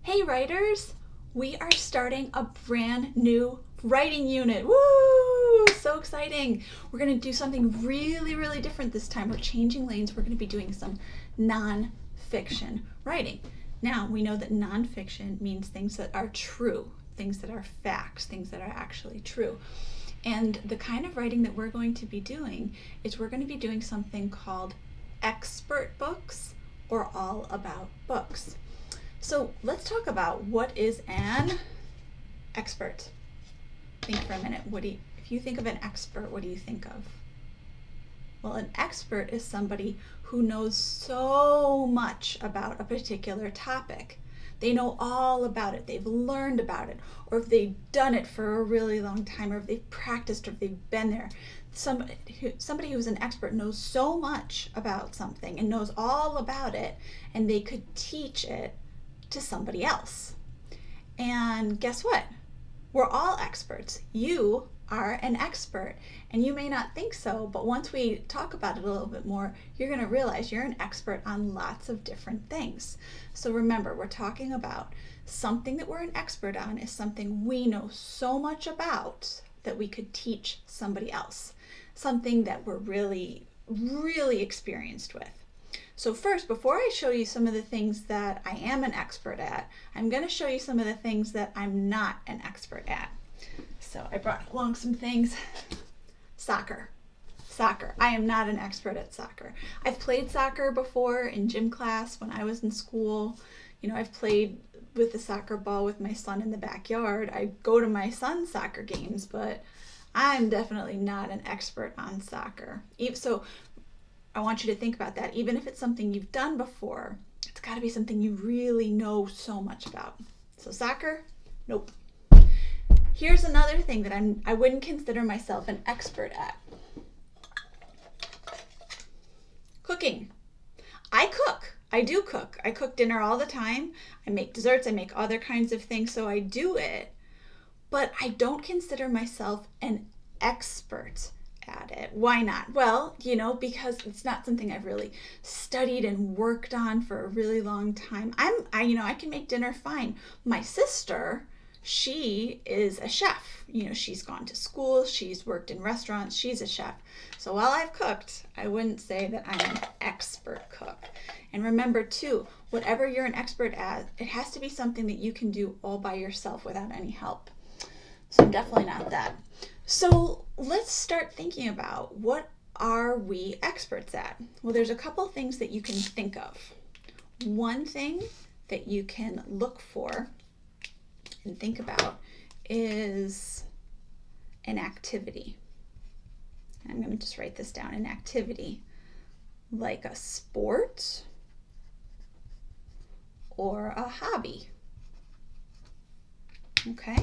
Hey writers, we are starting a brand new writing unit. Woo! So exciting. We're going to do something really different this time. We're changing lanes. We're going to be doing some non-fiction writing. Now, we know that non-fiction means things that are true, things that are facts, things that are actually true. And the kind of writing that we're going to be doing is we're going to be doing something called expert books or all about books. So let's talk about what is an expert. Think for a minute. If you think of an expert, what do you think of? Well, an expert is somebody who knows so much about a particular topic. They know all about it. They've learned about it, or if they've done it for a really long time, or if they've practiced, or if they've been there. Somebody who's an expert knows so much about something and knows all about it, and they could teach it to somebody else. And guess what? We're all experts. You are an expert, and you may not think so, but once we talk about it a little bit more, you're going to realize you're an expert on lots of different things. So remember, we're talking about something that we're an expert on is something we know so much about that we could teach somebody else, something that we're really experienced with. So first, before I show you some of the things that I am an expert at, I'm going to show you some of the things that I'm not an expert at. So I brought along some things. Soccer. I am not an expert at soccer. I've played soccer before in gym class when I was in school. I've played with the soccer ball with my son in the backyard. I go to my son's soccer games, but I'm definitely not an expert on soccer. So I want you to think about that. Even if it's something you've done before, it's got to be something you really know so much about. So soccer, nope. Here's another thing that I wouldn't consider myself an expert at. Cooking. I cook. I do cook. I cook dinner all the time. I make desserts. I make other kinds of things. So I do it. But I don't consider myself an expert at it. Why not? Well, because it's not something I've really studied and worked on for a really long time. I can make dinner fine. My sister, she is a chef. She's gone to school, she's worked in restaurants, she's a chef. So while I've cooked, I wouldn't say that I'm an expert cook. And remember too, whatever you're an expert at, it has to be something that you can do all by yourself without any help. So I'm definitely not that. So let's start thinking about, what are we experts at? Well, there's a couple things that you can think of. One thing that you can look for and think about is an activity. I'm going to just write this down, an activity like a sport or a hobby. Okay,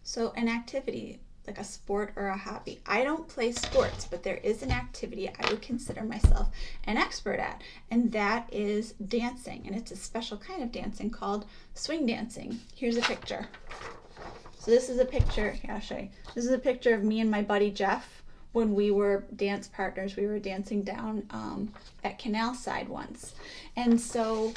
so an activity like a sport or a hobby. I don't play sports, but there is an activity I would consider myself an expert at, and that is dancing. And it's a special kind of dancing called swing dancing. Here's a picture. So this is a picture, here I'll show you. This is a picture of me and my buddy Jeff when we were dance partners. We were dancing down at Canal Side once. And so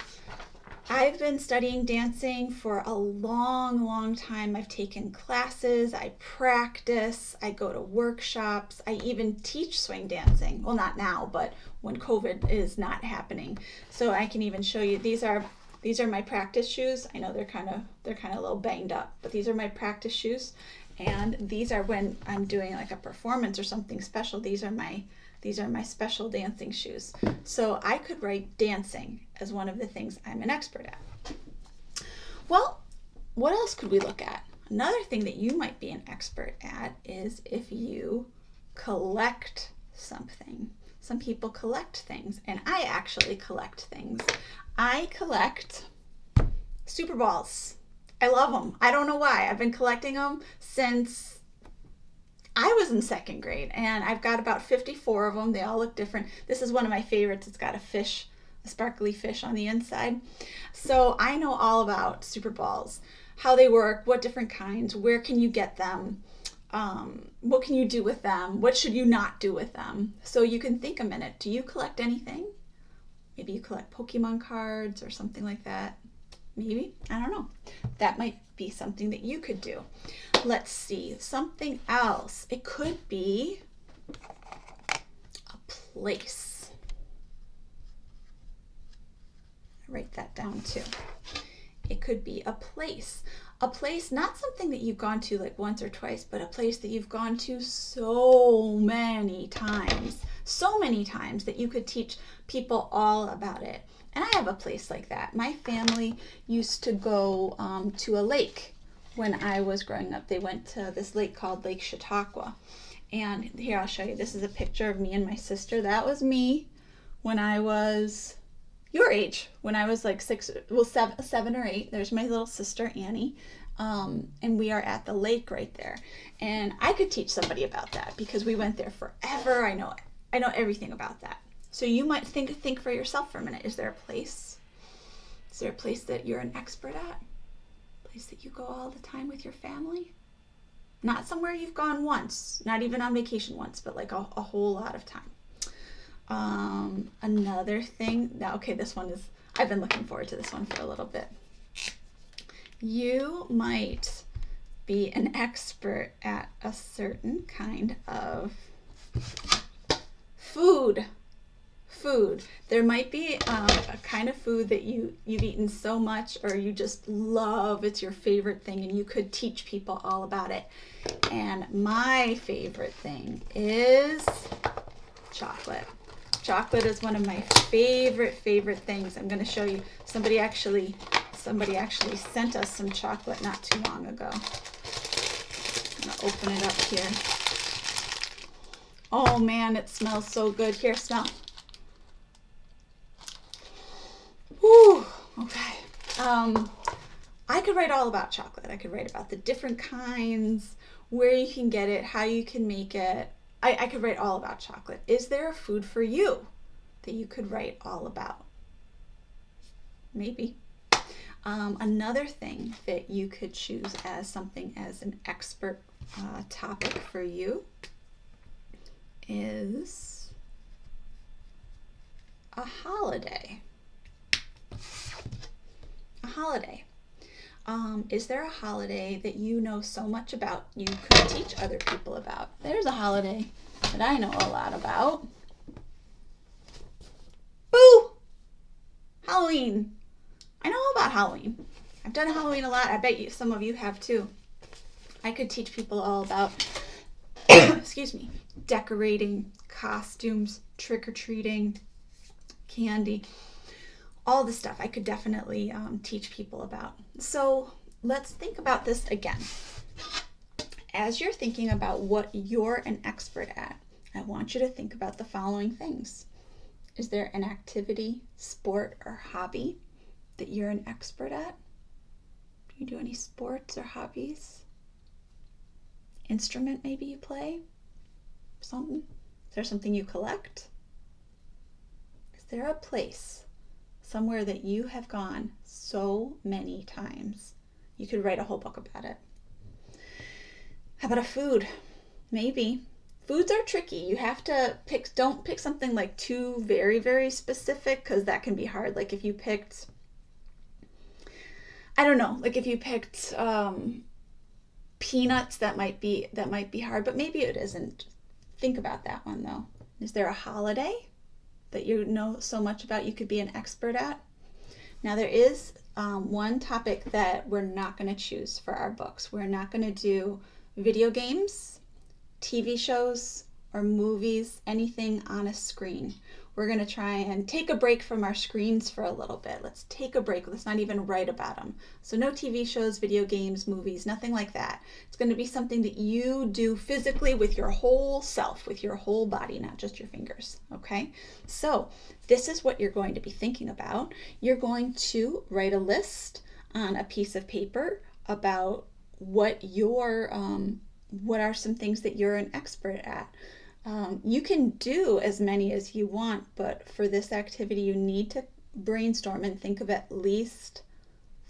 I've been studying dancing for a long time. I've taken classes, I practice, I go to workshops, I even teach swing dancing. Well, not now, but when COVID is not happening. So I can even show you, these are my practice shoes. I know they're kind of a little banged up, but these are my practice shoes. And these are when I'm doing like a performance or something special. These are my special dancing shoes. So I could write dancing as one of the things I'm an expert at. Well, what else could we look at? Another thing that you might be an expert at is if you collect something. Some people collect things, and I actually collect things. I collect Super Balls. I love them. I don't know why. I've been collecting them since I was in second grade, and I've got about 54 of them. They all look different. This is one of my favorites. It's got a sparkly fish on the inside. So I know all about Super Balls, how they work, what different kinds, where can you get them, what can you do with them, what should you not do with them. So you can think a minute. Do you collect anything? Maybe you collect Pokemon cards or something like that. Maybe, I don't know. That might be something that you could do. Let's see, something else. It could be a place. Write that down too. It could be a place. A place, not something that you've gone to like once or twice, but a place that you've gone to so many times. So many times that you could teach people all about it. And I have a place like that. My family used to go to a lake when I was growing up. They went to this lake called Lake Chautauqua. And here, I'll show you. This is a picture of me and my sister. That was me when I was your age, when I was like 7 or 8. There's my little sister, Annie. And we are at the lake right there. And I could teach somebody about that because we went there forever. I know everything about that. So you might think for yourself for a minute. Is there a place? Is there a place that you're an expert at? A place that you go all the time with your family? Not somewhere you've gone once, not even on vacation once, but like a whole lot of time. Another thing, now, okay, I've been looking forward to this one for a little bit. You might be an expert at a certain kind of food. There might be a kind of food that you've eaten so much or you just love, it's your favorite thing, and you could teach people all about it. And my favorite thing is chocolate. Chocolate is one of my favorite things. I'm going to show you. Somebody actually sent us some chocolate not too long ago. I'm going to open it up here. Oh man, it smells so good. Here, smell. Whew, okay. I could write all about chocolate. I could write about the different kinds, where you can get it, how you can make it. I could write all about chocolate. Is there a food for you that you could write all about? Maybe. Another thing that you could choose as something as an expert topic for you is a holiday. A holiday. Is there a holiday that you know so much about you could teach other people about? There's a holiday that I know a lot about. Boo! Halloween. I know all about Halloween. I've done Halloween a lot. I bet some of you have too. I could teach people all about, excuse me, decorating, costumes, trick-or-treating, candy, all the stuff I could definitely teach people about. So let's think about this again. As you're thinking about what you're an expert at, I want you to think about the following things. Is there an activity, sport, or hobby that you're an expert at? Do you do any sports or hobbies? Instrument maybe you play? Something? Is there something you collect? Is there a place, somewhere that you have gone so many times? You could write a whole book about it. How about a food? Maybe. Foods are tricky. You have to don't pick something like too very specific, because that can be hard. Like if you picked, I don't know, like if you picked peanuts, that might be hard, but maybe it isn't. Think about that one though. Is there a holiday that you know so much about you could be an expert at? Now there is one topic that we're not going to choose for our books. We're not going to do video games, TV shows, or movies, anything on a screen. We're going to try and take a break from our screens for a little bit. Let's take a break. Let's not even write about them. So no TV shows, video games, movies, nothing like that. It's going to be something that you do physically with your whole self, with your whole body, not just your fingers. Okay? So this is what you're going to be thinking about. You're going to write a list on a piece of paper about what are some things that you're an expert at. You can do as many as you want, but for this activity, you need to brainstorm and think of at least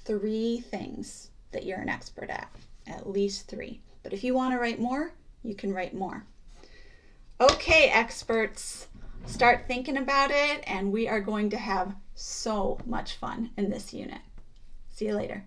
3 things that you're an expert at least 3. But if you want to write more, you can write more. Okay, experts, start thinking about it, and we are going to have so much fun in this unit. See you later.